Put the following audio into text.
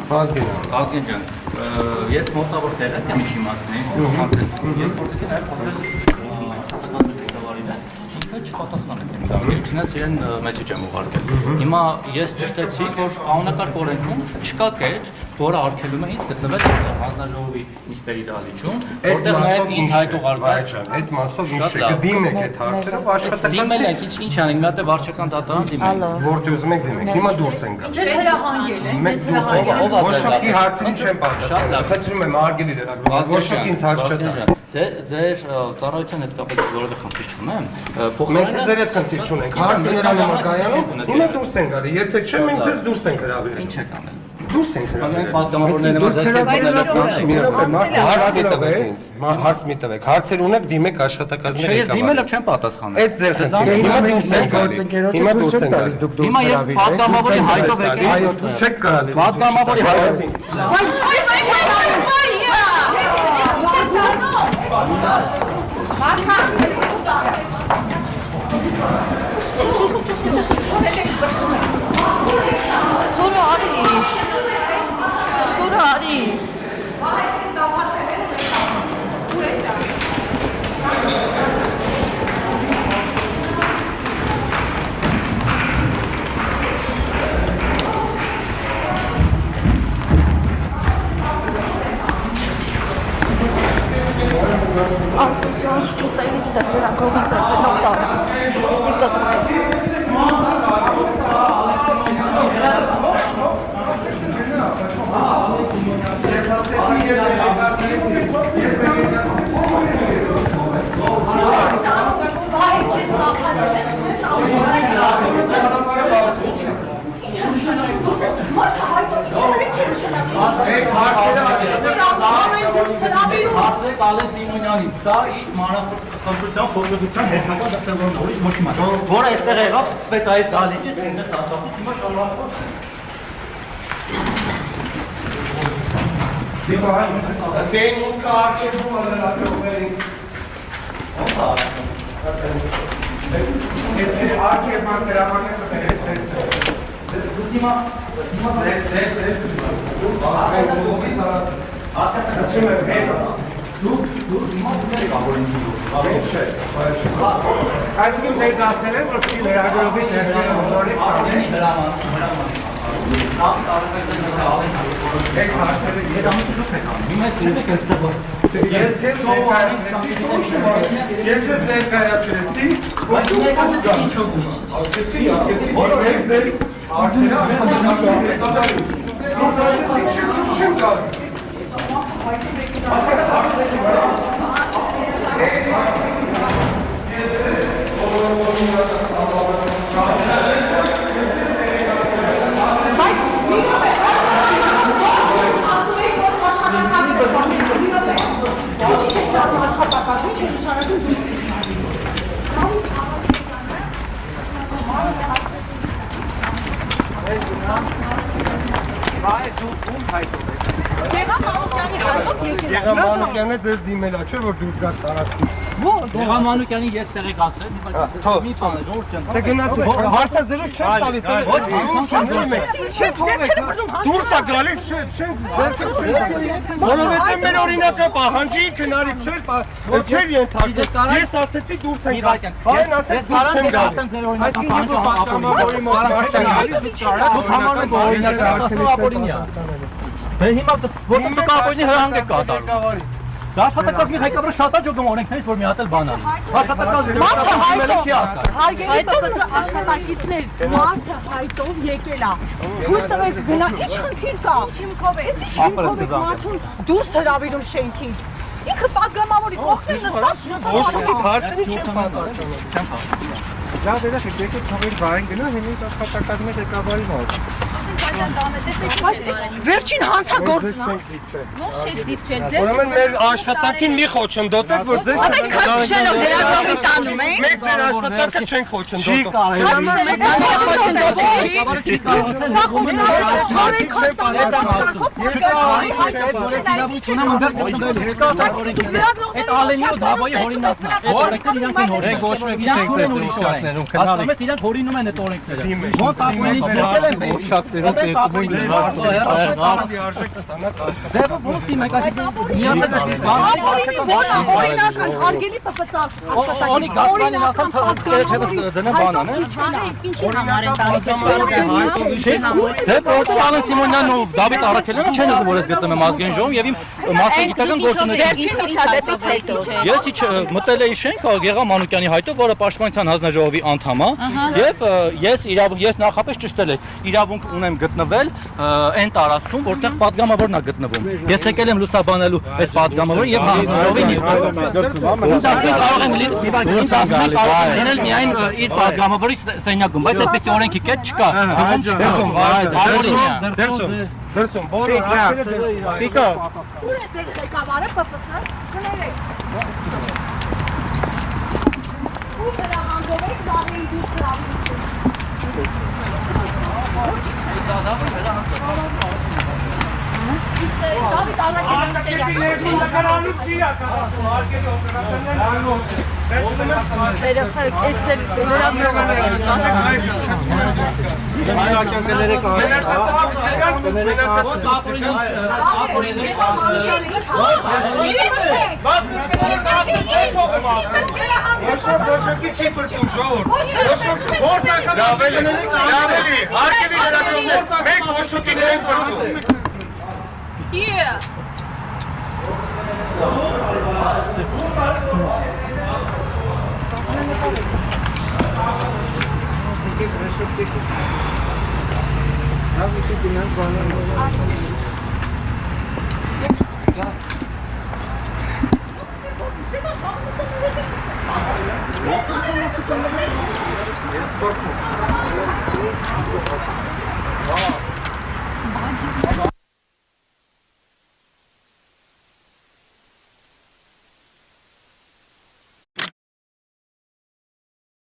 Ազգեն ջան, ես մոտավոր տեղը եմ իջի մասնի, ես փորձեցի նաև խոսել աշխատակազմի ղեկավարին հետ, ինքը չպատասխան է դարձել, չնայած իրեն մեսեջ եմ ուղարկել։ Հիմա ես ճշտեցի, որ կանոնակարգ օրենքում չկա կետ, որը արգելում է ինձ գտնվել հանձնաժողովի նիստերի դահլիճում, որտեղ նաև ինձ հայտ ուղարկած այդ մասով ինչ է, կդիմեք այդ հարցերով աշխատակազմի։ Դիմել ենք, ինչ անենք, մի հատ է վարչական դատարան դիմել։ Որտեղ ուզում եք դիմեք, հիմա դուրս ենք գալ։ Ձեզ հրահանգել են, ձեզ հրահանգել են։ Ոչ ոքի հարցին չեմ պատասխանում։ Խնդրում եմ արգելի լրագրող, ոչ ոքի ինձ հարց չտա։ Ձեր ծառայության հետ կապված որևէ խնդիր չունեմ։ Մենք ձեր հետ խնդիր չունենք։ Հարցը նրան է կայանում, հիմա դուրս ենք գալի։ Եթե չէ, մենք ձեզ դուրս ենք հրավիրել։ Ինչ եք անել։ Դուրս ենք հրավիրել։ Հարց մի տվեք։ Հարցեր ունեք, դիմեք աշխատակազմի Ես դիմել չեմ պատասխանել։ Այդ ձեր խնդիրը։ Հիմա դուրս ենք գալի։ Հիմա դուրս ենք գալիս դուք դուրս Հիմա ես պատգամավորի հայտով եկել։ Այո, չեք գալի։ Պատգամավորի հայտով։ Sorry. Ահա շուտերից դեռ կողից է նոտար։ Հարցեր Ալեն Սիմոնյանից, սա իր մանրախնդրության փոխադրության հետնական դասավորն ուրիշ ոչ մի մաս, որը այստեղ եղավ, սկսվեց այս դահլիճից, այնտեղ հաստատվեց, հիմա շարունակվեց։ Դիմա հայ ինչ է։ Դեն մուտքը արգելվում է լրագրողներին։ Ո՞նց է։ Արգելման դրամաները դերես Դիմա Այսինքն ձեզ ասել են, որ պիտի լրագրողից Արգենի դրաման Եք հարցերը Ես ձեզ ներկայացրեցի, որ դուք ասեցի, արդյունը չեմ գալի Եղամանուկյանն է ձեզ դիմելա, չէ՞ որ դուրս գաք տարածքից։ Ո՞ր Եղամանուկյանին ես տեղեկացրել, մի բան է, ժողովուրդ չեմ։ Դե գնացի, հարցը զրույց չեմ տալի, դուրս է գալիս, չեմ որովհետև մեր օրինակը պահանջի քնարիք չէր ենթարկվում։ Ես ասեցի դուրս ենք գալ։ Այն ասեց դուրս չեմ գալ։ Հիմա որտեղ դուք ապօրինի հրահանգ եք կատարում։ Դա աշխատակազմի ղեկավարը շատ աջոգում օրենքներից, որ մի հատ էլ բան անի։ Հարգելի աշխատակիցներ, մարդը հայտով եկել է։ Թույլ տվեք գնա, ինչ խնդիր կա։ Հիմքով է, էսի հիմքով է մարդուն դուրս հրավիրում շենքից։ ինքը պատգամավորի կողքին նստած Ոչինչ հարցնի չեմ պատասխանում։ Դա դեռ եկեք թողին բան գնա, հենց աշխատակազմի ղեկավարի մոտ։ Վերջին հանցագործն է։ Ուրեմն մեր աշխատանքին մի խոչընդոտեք, որ ձեր Մենք քաշելով լրագրողի տանում ենք։ Մենք ձեր աշխատանքը չենք խոչընդոտում։ Այդ ալենի ու դավոյի հորինացնա։ Օրենքները իրանք են հորինացնում։ Ոչ մեկի չենք ծեցնում։ Ասում եք իրանք հորինում են այդ օրենքները։ Ոնց ապօրինի եկել են շատերով ծեցում Դեպի ոնց դիմեք ասի Օրինական հարգելի պպծակ Օնի գազբանին ասամ դնեմ բանան է Դե որտեղ Ալեն Սիմոնյանն ու Դավիթ Արաքելյանը չեն ուզում որ ես գտնեմ եմ ազգային ժողովում եւ իմ մասնագիտական գործունեությունը Ես մտել էի շենք Գեղամ Մանուկյանի հայտով, որը Պաշտպանության հանձնաժողովի անդամ է եւ ես նախապես ճշտել եմ իրավունք ունեմ գտնվել այն տարածքում, որտեղ падգամավորն է գտնվում։ Ես եկել եմ լուսաբանելու այդ падգամավորին եւ հանձնաժողովի նիստը։ Կարող եմ լինել միայն իր падգամավորի սենյակում, բայց այդպես օրենքի կետ չկա։ Դրսում, բոլոր հարցերը Տիկա։ Ուր է ձեր ղեկավարը պպծ կներեք։ Ու հրահանգով եք լավեի դուս հրավի Դավիթ Արաքելյանը նկարանից չի ակառացում, հարգելի Ոչոքի չի պրտում ժողովուրդ։ Լավելի, հարգելի լրագրողներ, մենք ոչոքի չենք պրտում։ Հավիտի դինան բանը